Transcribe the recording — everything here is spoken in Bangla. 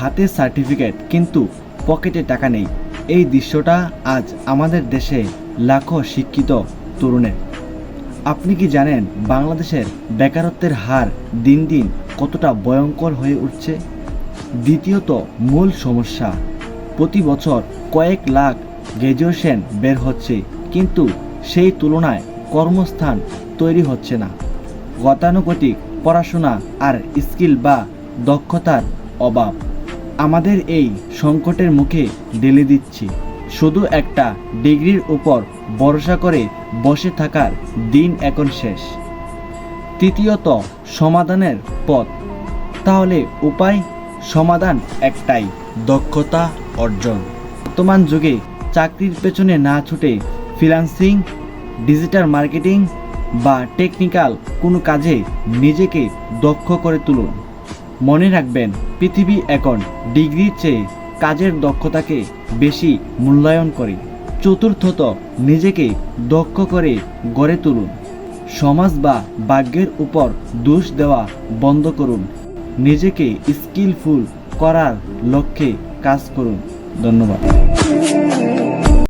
হাতে সার্টিফিকেট কিন্তু পকেটে টাকা নেই। এই দৃশ্যটা আজ আমাদের দেশে লাখো শিক্ষিত তরুণের। আপনি কি জানেন বাংলাদেশের বেকারত্বের হার দিন দিন কতটা ভয়ঙ্কর হয়ে উঠছে? দ্বিতীয়ত মূল সমস্যা, প্রতি বছর কয়েক লাখ গ্র্যাজুয়েশন বের হচ্ছে, কিন্তু সেই তুলনায় কর্মস্থান তৈরি হচ্ছে না। গতানুগতিক পড়াশোনা আর স্কিল বা দক্ষতার অভাব আমাদের এই সংকটের মুখে ঢেলে দিচ্ছি। শুধু একটা ডিগ্রির উপর ভরসা করে বসে থাকার দিন এখন শেষ। তৃতীয়ত সমাধানের পথ। তাহলে উপায়, সমাধান একটাই, দক্ষতা অর্জন। বর্তমান যুগে চাকরির পেছনে না ছুটে ফ্রিল্যান্সিং, ডিজিটাল মার্কেটিং বা টেকনিক্যাল কোনো কাজে নিজেকে দক্ষ করে তুলুন। মনে রাখবেন, পৃথিবী এখন ডিগ্রির চেয়ে কাজের দক্ষতাকে বেশি মূল্যায়ন করে। চতুর্থত নিজেকে দক্ষ করে গড়ে তুলুন। সমাজ বা ভাগ্যের উপর দোষ দেওয়া বন্ধ করুন। নিজেকে স্কিলফুল করার লক্ষ্যে কাজ করুন। ধন্যবাদ।